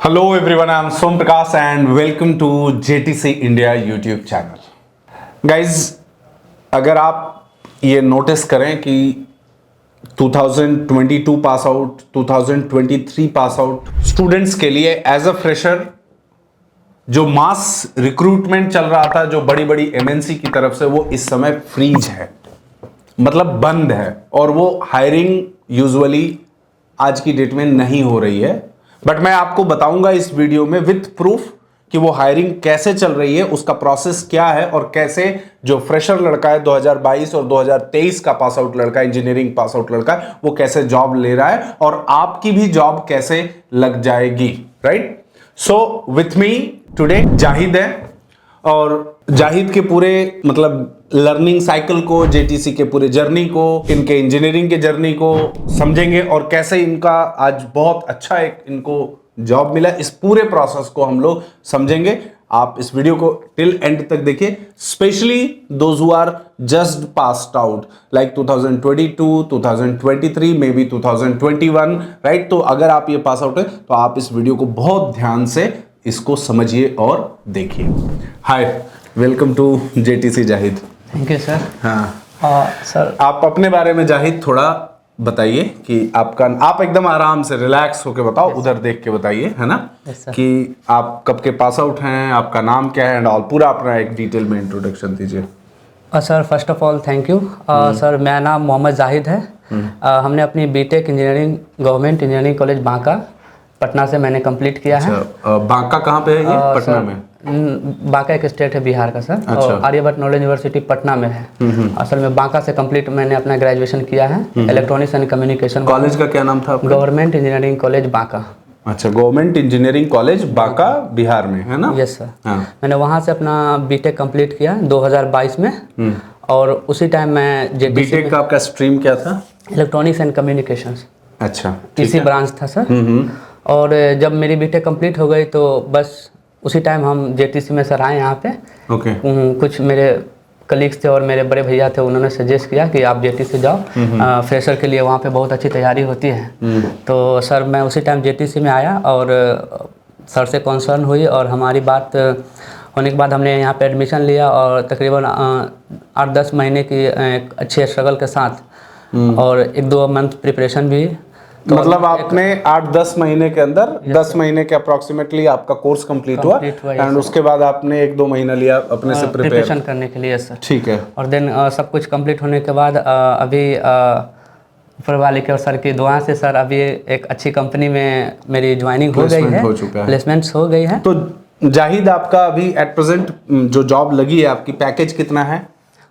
Hello everyone, I am Som Prakash and welcome to JTC India YouTube channel. Guys, अगर आप ये notice करें कि 2022 pass out, 2023 pass out students के लिए एज अ फ्रेशर जो मास रिक्रूटमेंट चल रहा था, जो बड़ी बड़ी एमएनसी की तरफ से, वो इस समय फ्रीज है, मतलब बंद है। और वो हायरिंग यूजुअली आज की डेट में नहीं हो रही है। बट मैं आपको बताऊंगा इस वीडियो में विथ प्रूफ कि वो हायरिंग कैसे चल रही है, उसका प्रोसेस क्या है और कैसे जो फ्रेशर लड़का है 2022 और 2023 का पास आउट लड़का, इंजीनियरिंग पास आउट लड़का है, वो कैसे जॉब ले रहा है और आपकी भी जॉब कैसे लग जाएगी। Right? So with me today Zahid है, और जाहिद के पूरे मतलब लर्निंग साइकिल को, जेटीसी के पूरे जर्नी को, इनके इंजीनियरिंग के जर्नी को समझेंगे और कैसे इनका आज बहुत अच्छा एक इनको जॉब मिला, इस पूरे प्रोसेस को हम लोग समझेंगे। आप इस वीडियो को टिल एंड तक देखिए, specially those who are just passed out like 2022, 2023, maybe 2021, right? तो अगर आप ये पास आउट है तो आप इस वीडियो को बहुत ध्यान से इसको समझिए और देखिए। Hi, welcome to JTC Zahid. Thank you sir. हाँ सर, आप अपने बारे में जाहिद थोड़ा बताइए कि आप एकदम आराम से रिलैक्स होके बताओ, उधर देख के बताइए, है ना? कि आप कब के पास आउट हैं, आपका नाम क्या है एंड ऑल, पूरा अपना एक डिटेल में इंट्रोडक्शन दीजिए। Sir first of all thank you. Sir मेरा नाम मोहम्मद जाहिद है। हमने अपनी BTech engineering government engineering college Banka Patna से मैंने कंप्लीट किया है। बांका कहाँ पे है ये? पटना में? बांका एक स्टेट है बिहार का सर। अच्छा। और आर्यभट्ट नॉलेज यूनिवर्सिटी पटना में है। असल में बांका से कंप्लीट मैंने अपना ग्रेजुएशन किया है इलेक्ट्रॉनिक्स एंड कम्युनिकेशन। कॉलेज का क्या नाम था? Government engineering college Banka. अच्छा, government engineering college Banka, Bihar में, है ना? Yes sir. हाँ। मैंने वहाँ से अपना बीटेक कंप्लीट किया 2022 में। और उसी टाइम मैं बीटेक का आपका स्ट्रीम क्या था? Electronics and communications. अच्छा, इसी ब्रांच था सर। और जब मेरी बीटेक कंप्लीट हो गई तो बस उसी टाइम हम जेटीसी में सर आए यहाँ पे। ओके। कुछ मेरे कलीग्स थे और मेरे बड़े भैया थे, उन्होंने सजेस्ट किया कि आप जेटीसी जाओ, फ्रेशर के लिए वहाँ पे बहुत अच्छी तैयारी होती है। तो सर मैं उसी टाइम जेटीसी में आया और सर से कंसर्न हुई और हमारी बात होने के बाद हमने यहाँ पे एडमिशन लिया और तकरीबन 8-10 महीने की एक अच्छे स्ट्रगल के साथ और 1-2 मंथ प्रिपरेशन भी। तो मतलब आपने 8-10 महीने के अंदर 10 महीने के अप्रोक्सीमेटली आपका कोर्स कंप्लीट हुआ एंड उसके बाद आपने 1-2 महीना लिया अपने से प्रिपरेशन करने के लिए सर। ठीक है। और देन सब कुछ कंप्लीट होने के बाद अभी ऊपर वाले के और सर की दुआ से सर अभी एक अच्छी कंपनी में मेरी ज्वाइनिंग हो गई है, प्लेसमेंट्स हो गई है। तो जाहिद, आपका अभी एट प्रेजेंट जो जॉब लगी है, आपकी पैकेज कितना है?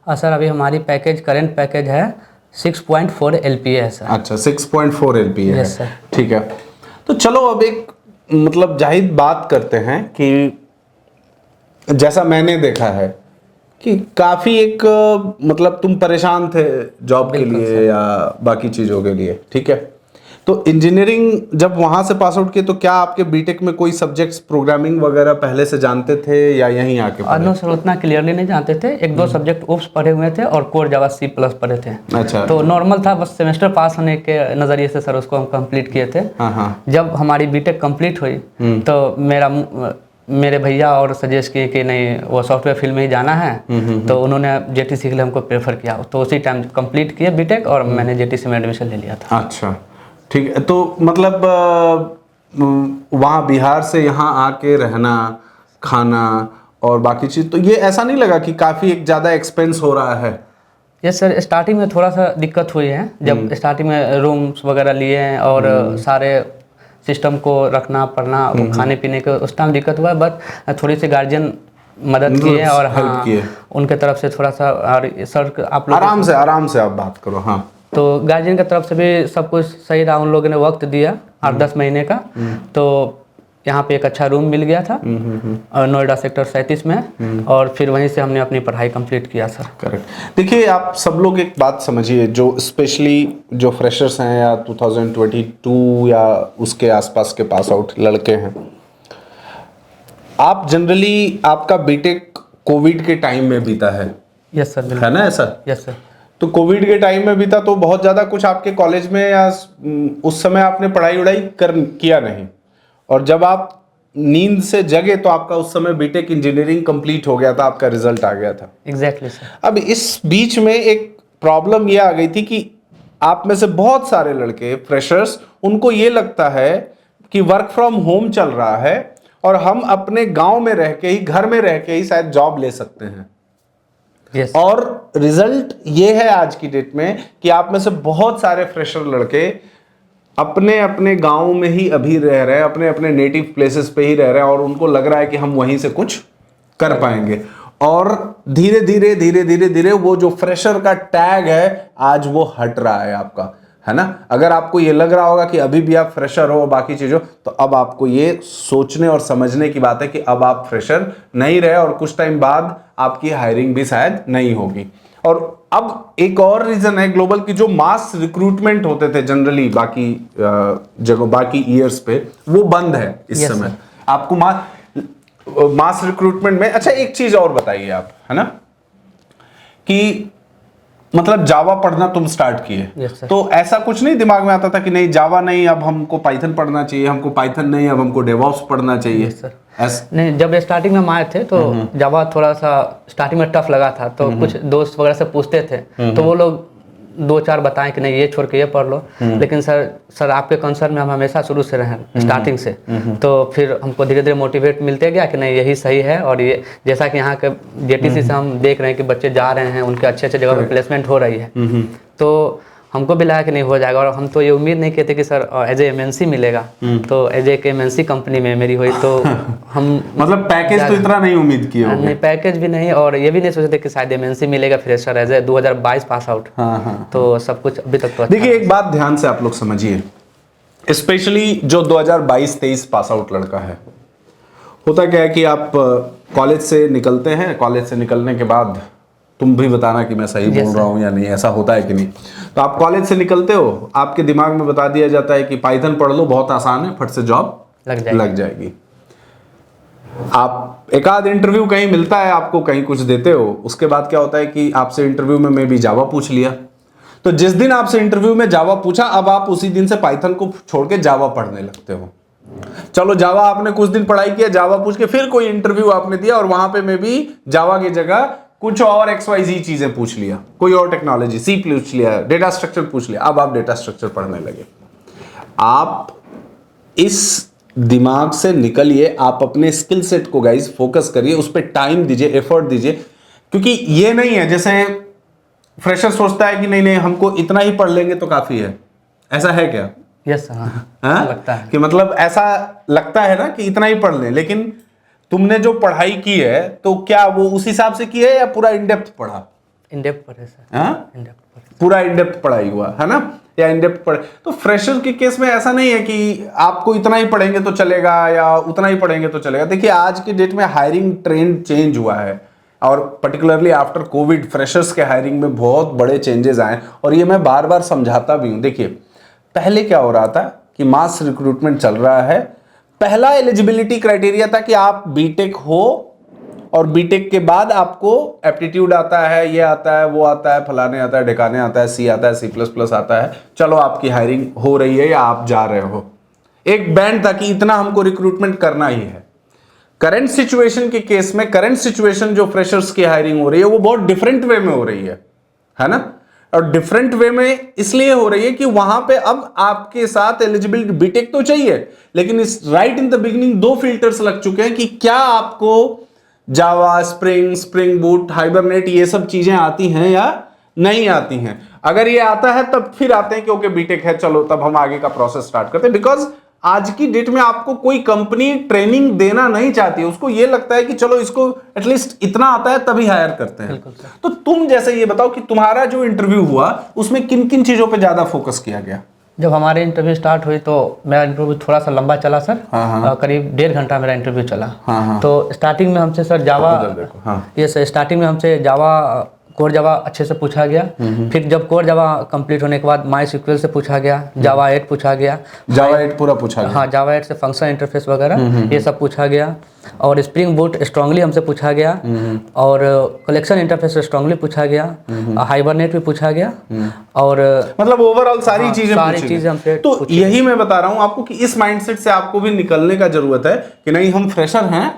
सर अभी हमारी पैकेज करंट पैकेज है 6.4 LPA है सर। अच्छा, 6.4 LPA है। Yes sir. ठीक है। तो चलो अब एक मतलब जाहिद बात करते हैं कि जैसा मैंने देखा है कि काफ़ी एक मतलब तुम परेशान थे जॉब के लिए या बाकी चीज़ों के लिए, ठीक है? तो इंजीनियरिंग जब वहाँ से पास आउट किए तो क्या आपके बीटेक में कोई सब्जेक्ट्स प्रोग्रामिंग वगैरह पहले से जानते थे या यहीं आके पढ़े? नो सर, उतना क्लियरली नहीं जानते थे। 1-2 सब्जेक्ट ओप्स पढ़े हुए थे और कोर जावा C+ पढ़े थे। अच्छा। तो नॉर्मल था, बस सेमेस्टर पास होने के नज़रिए से सर उसको हम कंप्लीट किए थे। हाँ। जब हमारी बीटेक कंप्लीट हुई तो मेरे भैया और सजेस्ट किए कि नहीं, वो सॉफ्टवेयर फील्ड में ही जाना है। तो उन्होंने जेटीसी के लिए हमको प्रेफर किया, तो उसी टाइम कंप्लीट किया बीटेक और मैंने जेटीसी में एडमिशन ले लिया था। अच्छा, ठीक है। तो मतलब वहाँ बिहार से यहाँ आके रहना, खाना और बाकी चीज़, तो ये ऐसा नहीं लगा कि काफ़ी एक ज़्यादा एक्सपेंस हो रहा है? यस सर, स्टार्टिंग में थोड़ा सा दिक्कत हुई है। जब स्टार्टिंग में रूम्स वगैरह लिए हैं और सारे सिस्टम को रखना पड़ना, खाने पीने के उस टाइम दिक्कत हुआ है। बट थोड़ी सी गार्जियन मदद किए और हाँ, उनके तरफ से थोड़ा सा। और सर आप लोग आराम से आप बात करो। हाँ। तो गार्जियन की तरफ से भी सब कुछ सही रहा, उन लोगों ने वक्त दिया 8-10 महीने का। तो यहाँ पे एक अच्छा रूम मिल गया था नोएडा सेक्टर 37 में, और फिर वहीं से हमने अपनी पढ़ाई कंप्लीट किया सर। करेक्ट। देखिए, आप सब लोग एक बात समझिए, जो स्पेशली जो फ्रेशर्स हैं या 2022 या उसके आसपास के पास आउट लड़के हैं, आप जनरली आपका बीटेक कोविड के टाइम में बीता है। यस सर, है ना ऐसा? Yes sir. तो कोविड के टाइम में बीता तो बहुत ज़्यादा कुछ आपके कॉलेज में या उस समय आपने पढ़ाई वढ़ाई किया नहीं, और जब आप नींद से जगे तो आपका उस समय बीटेक इंजीनियरिंग कंप्लीट हो गया था, आपका रिजल्ट आ गया था। Exactly sir. अब इस बीच में एक प्रॉब्लम ये आ गई थी कि आप में से बहुत सारे लड़के फ्रेशर्स, उनको ये लगता है कि वर्क फ्रॉम होम चल रहा है और हम अपने गांव में रह के ही, घर में रह के ही शायद जॉब ले सकते हैं। यस। और रिजल्ट ये है आज की डेट में कि आप में से बहुत सारे फ्रेशर लड़के अपने अपने गांव में ही अभी रह रहे हैं, अपने अपने नेटिव प्लेसेस पे ही रह रहे हैं और उनको लग रहा है कि हम वहीं से कुछ कर पाएंगे। और धीरे धीरे धीरे धीरे धीरे वो जो फ्रेशर का टैग है आज वो हट रहा है आपका, है ना। अगर आपको ये लग रहा होगा कि अभी भी आप फ्रेशर हो बाकी चीजों, तो अब आपको ये सोचने और समझने की बात है कि अब आप फ्रेशर नहीं रहे और कुछ टाइम बाद आपकी हायरिंग भी शायद नहीं होगी। और अब एक और रीजन है ग्लोबल की, जो मास रिक्रूटमेंट होते थे जनरली बाकी जगह बाकी ईयर्स पे, वो बंद है इस Yes, समय। आपको मास रिक्रूटमेंट में, अच्छा एक चीज और बताइए आप, है ना, कि मतलब जावा पढ़ना तुम स्टार्ट किए, Yes, sir. तो ऐसा कुछ नहीं दिमाग में आता था कि नहीं जावा नहीं, अब हमको पाइथन पढ़ना चाहिए, हमको पाइथन नहीं, अब हमको डेवऑप्स पढ़ना चाहिए? सर नहीं, जब स्टार्टिंग में हम आए थे तो जावा थोड़ा सा स्टार्टिंग में टफ लगा था, तो कुछ दोस्त वगैरह से पूछते थे तो वो लोग 2-4 बताएं कि नहीं ये छोड़ के ये पढ़ लो। लेकिन सर आपके कंसर्न में हम हमेशा शुरू से रहे स्टार्टिंग से, तो फिर हमको धीरे धीरे मोटिवेट मिलते गया कि नहीं यही सही है। और ये जैसा कि यहाँ के जेटीसी से हम देख रहे हैं कि बच्चे जा रहे हैं, उनके अच्छे अच्छे जगह पर प्लेसमेंट हो रही है, तो हमको भी लगा कि नहीं हो जाएगा। और हम तो ये उम्मीद नहीं कहते कि सर एज ए MNC मिलेगा, तो एज ए MNC कंपनी में मेरी हुई तो हम मतलब पैकेज तो इतना नहीं उम्मीद किए होंगे? नहीं, पैकेज भी नहीं, और ये भी नहीं सोचे थे कि शायद MNC मिलेगा fresher as a 2022 pass out. तो सब कुछ अभी तक तो अच्छा। देखिए एक बात ध्यान से आप लोग समझिए, स्पेशली जो 2022-23 पास आउट लड़का है, होता क्या है कि आप कॉलेज से निकलते हैं, कॉलेज से निकलने के बाद तुम भी बताना कि मैं सही बोल रहा हूँ या नहीं, ऐसा होता है कि नहीं। तो आप कॉलेज से निकलते हो, आपके दिमाग में बता दिया जाता है कि पाइथन पढ़ लो, बहुत आसान है, फट से जॉब लग जाएगी। आप एक आध इंटरव्यू कहीं मिलता है आपको, कहीं कुछ देते हो, उसके बाद क्या होता है कि आपसे इंटरव्यू में भी जावा पूछ लिया। तो जिस दिन आपसे इंटरव्यू में जावा पूछा, अब आप उसी दिन से पाइथन को छोड़ के जावा पढ़ने लगते हो। चलो जावा आपने कुछ दिन पढ़ाई किया, जावा पूछ के फिर कोई इंटरव्यू आपने दिया और वहां पे में भी जावा की जगह कुछ और XYZ चीजें पूछ लिया, कोई और टेक्नोलॉजी C पूछ लिया, डेटा स्ट्रक्चर पूछ लिया। अब आप डेटा स्ट्रक्चर पढ़ने लगे। आप इस दिमाग से निकलिए, आप अपने स्किल सेट को गाइस फोकस करिए, उस पर टाइम दीजिए, एफर्ट दीजिए। क्योंकि ये नहीं है जैसे फ्रेशर सोचता है कि नहीं नहीं हमको इतना ही पढ़ लेंगे तो काफी है, ऐसा है क्या? यस हाँ, लगता है कि मतलब ऐसा लगता है ना कि इतना ही पढ़ लें, लेकिन तुमने जो पढ़ाई की है तो क्या वो उस हिसाब से की है या पूरा इनडेप्थ पढ़ा? इनडेप्थ पढ़े सर। इनडेप्थ पढ़े, पूरा इनडेप्थ पढ़ाई हुआ है ना, या इनडेप्थ पढ़े। तो फ्रेशर के केस में ऐसा नहीं है कि आपको इतना ही पढ़ेंगे तो चलेगा या उतना ही पढ़ेंगे तो चलेगा। देखिए आज की डेट में हायरिंग ट्रेंड चेंज हुआ है और पर्टिकुलरली आफ्टर कोविड फ्रेशर्स के हायरिंग में बहुत बड़े चेंजेस आए और ये मैं बार बार समझाता भी हूँ। देखिए पहले क्या हो रहा था कि मास रिक्रूटमेंट चल रहा है, पहला एलिजिबिलिटी क्राइटेरिया था कि आप बीटेक हो और बीटेक के बाद आपको एप्टीट्यूड आता है, ये आता है, वो आता है, फलाने आता है, ढिकाने आता है, C आता है, C++ आता है, चलो आपकी हायरिंग हो रही है या आप जा रहे हो। एक बैंड था कि इतना हमको रिक्रूटमेंट करना ही है। करंट सिचुएशन के केस में, करंट सिचुएशन जो फ्रेशर्स की हायरिंग हो रही है वो बहुत डिफरेंट वे में हो रही है ना। और डिफरेंट वे में इसलिए हो रही है कि वहां पे अब आपके साथ एलिजिबिलिटी बीटेक तो चाहिए, लेकिन इस right in the beginning 2 filters लग चुके हैं कि क्या आपको जावा, स्प्रिंग बूट, हाइबरनेट ये सब चीजें आती हैं या नहीं आती हैं। अगर ये आता है तब फिर आते हैं कि ओके बीटेक है, चलो तब हम आगे का प्रोसेस स्टार्ट करते हैं। बिकॉज आज की डेट में आपको कोई कंपनी ट्रेनिंग देना नहीं चाहती, उसको ये लगता है कि चलो इसको एटलीस्ट इतना आता है तभी हायर करते हैं। तो तुम जैसे ये बताओ कि तुम्हारा जो इंटरव्यू हुआ उसमें किन किन चीजों पे ज्यादा फोकस किया गया? जब हमारे इंटरव्यू स्टार्ट हुई तो मेरा इंटरव्यू थोड़ा सा लंबा चला सर। करीब 1.5 घंटा मेरा इंटरव्यू चला। तो स्टार्टिंग में हमसे सर जावा, ये सर स्टार्टिंग में हमसे जावा कोर जावा अच्छे से पूछा गया। फिर जब कोर जावा कंप्लीट होने के बाद माई सिक्वल से पूछा गया, जावा 8 पूछा गया, जावा 8 पूरा पूछा गया। हाँ, जावा 8 से फंक्शन इंटरफेस वगैरह ये सब पूछा गया। और स्प्रिंग बूट स्ट्रांगली हमसे पूछा गया, और कलेक्शन इंटरफेस स्ट्रांगली पूछा गया, हाइबरनेट भी पूछा गया, और मतलब ओवरऑल सारी चीजें हमसे तो यही मैं बता रहा हूं आपको कि इस माइंडसेट से आपको भी निकलने का जरूरत है कि नहीं हम फ्रेशर हैं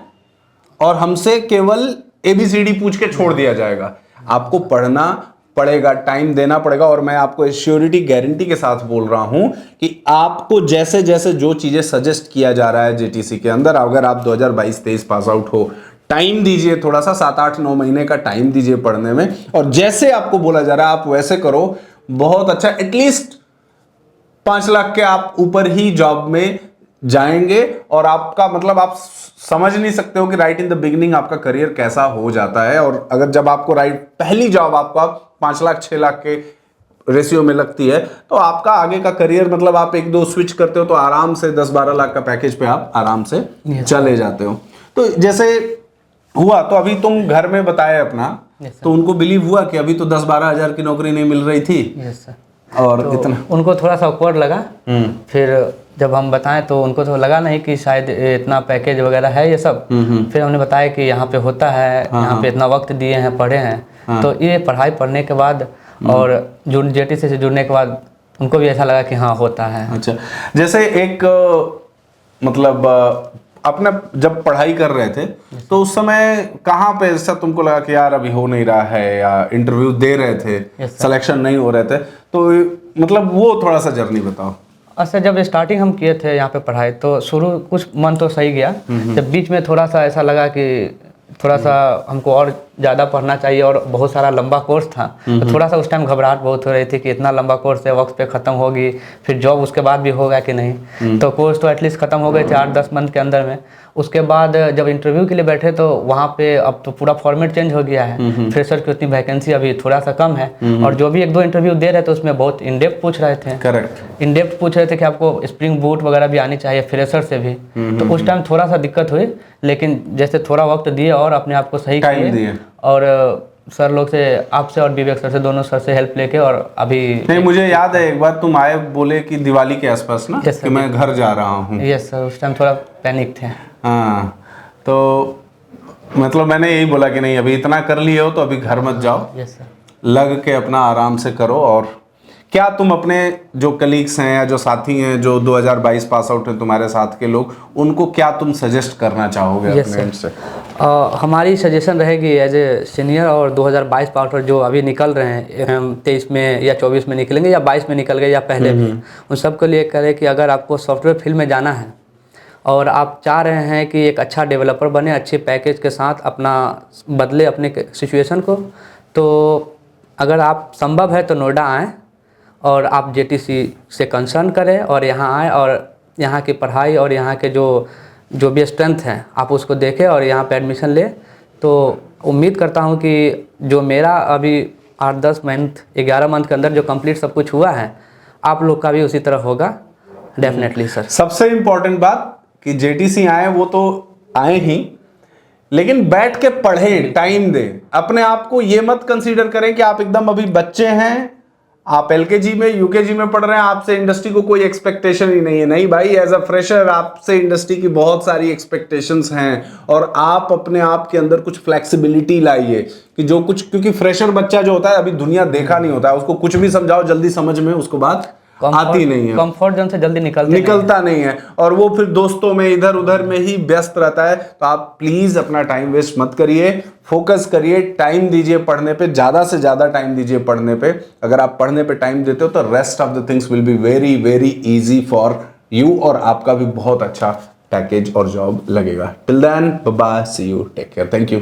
और हमसे केवल ABCD पूछ के छोड़ दिया जाएगा। आपको पढ़ना पड़ेगा, टाइम देना पड़ेगा। और मैं आपको एश्योरिटी गारंटी के साथ बोल रहा हूं कि आपको जैसे जैसे जो चीजें सजेस्ट किया जा रहा है JTC के अंदर, अगर आप 2022-23 पास आउट हो, टाइम दीजिए, थोड़ा सा 7-8-9 महीने का टाइम दीजिए पढ़ने में, और जैसे आपको बोला जा रहा है आप वैसे करो, बहुत अच्छा। एटलीस्ट 5 लाख के आप ऊपर ही जॉब में जाएंगे। और आपका मतलब आप समझ नहीं सकते हो कि राइट इन द बिगिनिंग आपका करियर कैसा हो जाता है। और अगर जब आपको पहली जॉब आपका 5 लाख 6 लाख के रेशियो में लगती है, तो आपका आगे का करियर मतलब आप 1-2 स्विच करते हो तो आराम से 10-12 लाख का पैकेज पे आप आराम से चले जाते हो। तो जैसे हुआ, तो अभी तुम घर में बताए अपना, तो उनको बिलीव हुआ कि अभी तो 10-12 हजार की नौकरी नहीं मिल रही थी। Yes sir. और तो इतना उनको थोड़ा सा ऑकवर्ड लगा। फिर जब हम बताएं तो उनको तो लगा नहीं कि शायद इतना पैकेज वगैरह है ये सब। फिर हमने बताया कि यहाँ पे होता है, यहाँ पे इतना वक्त दिए हैं, पढ़े हैं। तो ये पढ़ाई पढ़ने के बाद और JTC से जुड़ने के बाद उनको भी ऐसा लगा कि हाँ होता है। अच्छा, जैसे एक मतलब अपना जब पढ़ाई कर रहे थे तो उस समय कहाँ पे ऐसा तुमको लगा कि यार अभी हो नहीं रहा है, या इंटरव्यू दे रहे थे सिलेक्शन नहीं हो रहे थे, तो मतलब वो थोड़ा सा जर्नी बताओ। अच्छा, जब स्टार्टिंग हम किए थे यहाँ पे पढ़ाई, तो शुरू कुछ मन तो सही गया। जब बीच में थोड़ा सा ऐसा लगा कि थोड़ा सा हमको और ज़्यादा पढ़ना चाहिए, और बहुत सारा लंबा कोर्स था, तो थोड़ा सा उस टाइम घबराहट बहुत हो रही थी कि इतना लंबा कोर्स है, वक्त पे ख़त्म होगी, फिर जॉब उसके बाद भी होगा कि नहीं। तो कोर्स तो एटलीस्ट ख़त्म हो गए थे 8-10 मंथ के अंदर में। उसके बाद जब इंटरव्यू के लिए बैठे तो वहाँ पे अब तो पूरा फॉर्मेट चेंज हो गया है। फ्रेशर की उतनी वैकेंसी अभी थोड़ा सा कम है, और जो भी 1-2 इंटरव्यू दे रहे थे उसमें बहुत इन डेप्थ पूछ रहे थे। करेक्ट, इन डेप्थ पूछ रहे थे कि आपको स्प्रिंग बूट वगैरह भी आनी चाहिए फ्रेशर से भी। तो उस टाइम थोड़ा सा दिक्कत हुई, लेकिन जैसे थोड़ा वक्त दिए और अपने आप को सही किए, और सर लोग से, आपसे और विवेक सर से, दोनों सर से हेल्प लेके, और अभी नहीं, मुझे याद है एक बार तुम आए, बोले कि दिवाली के आसपास ना कि मैं घर जा रहा हूँ। यस सर, उस टाइम थोड़ा पैनिक थे। हाँ, तो मतलब मैंने यही बोला कि नहीं अभी इतना कर लिए हो तो अभी घर मत जाओ। यस सर, लग के अपना आराम से करो। और क्या तुम अपने जो कलीग्स हैं या जो साथी हैं जो 2022 पास आउट हैं तुम्हारे साथ के लोग, उनको क्या तुम सजेस्ट करना चाहोगे अपने एंड से? हमारी सजेशन रहेगी एज ए सीनियर, और 2022 पास आउट जो अभी निकल रहे हैं, 23 में या 24 में निकलेंगे, या 22 में निकल गए, या पहले भी, उन सबके लिए करें कि अगर आपको सॉफ्टवेयर फील्ड में जाना है और आप चाह रहे हैं कि एक अच्छा डेवलपर बने, अच्छे पैकेज के साथ अपना बदले अपने सिचुएशन को, तो अगर आप संभव है तो नोएडा आएँ और आप JTC से कंसर्न करें और यहाँ आएँ, और यहाँ की पढ़ाई और यहाँ के जो भी स्ट्रेंथ हैं आप उसको देखें और यहाँ पे एडमिशन ले। तो उम्मीद करता हूँ कि जो मेरा अभी 8-10 मंथ 11 मंथ के अंदर जो कंप्लीट सब कुछ हुआ है, आप लोग का भी उसी तरह होगा डेफिनेटली सर। सबसे इम्पोर्टेंट बात कि JTC आए, वो तो आए ही, लेकिन बैठ के पढ़े, टाइम दे। अपने आप को ये मत कंसीडर करें कि आप एकदम अभी बच्चे हैं, आप LKG में UKG में पढ़ रहे हैं, आपसे इंडस्ट्री को कोई एक्सपेक्टेशन ही नहीं है। नहीं भाई, एज अ फ्रेशर आपसे इंडस्ट्री की बहुत सारी एक्सपेक्टेशंस हैं, और आप अपने आप के अंदर कुछ फ्लेक्सिबिलिटी लाइए कि जो कुछ, क्योंकि फ्रेशर बच्चा जो होता है अभी दुनिया देखा नहीं होता है, उसको कुछ भी समझाओ जल्दी समझ में उसको बात आती नहीं है, कंफर्ट जोन से जल्दी निकलता नहीं है, और वो फिर दोस्तों में इधर उधर में ही व्यस्त रहता है। तो आप प्लीज अपना टाइम वेस्ट मत करिए, फोकस करिए, टाइम दीजिए पढ़ने पे, ज्यादा से ज्यादा टाइम दीजिए पढ़ने पे। अगर आप पढ़ने पे टाइम देते हो तो rest of the things will be very very easy for you, और आपका भी बहुत अच्छा पैकेज और जॉब लगेगा। Till then bye bye, see you, take care, thank you.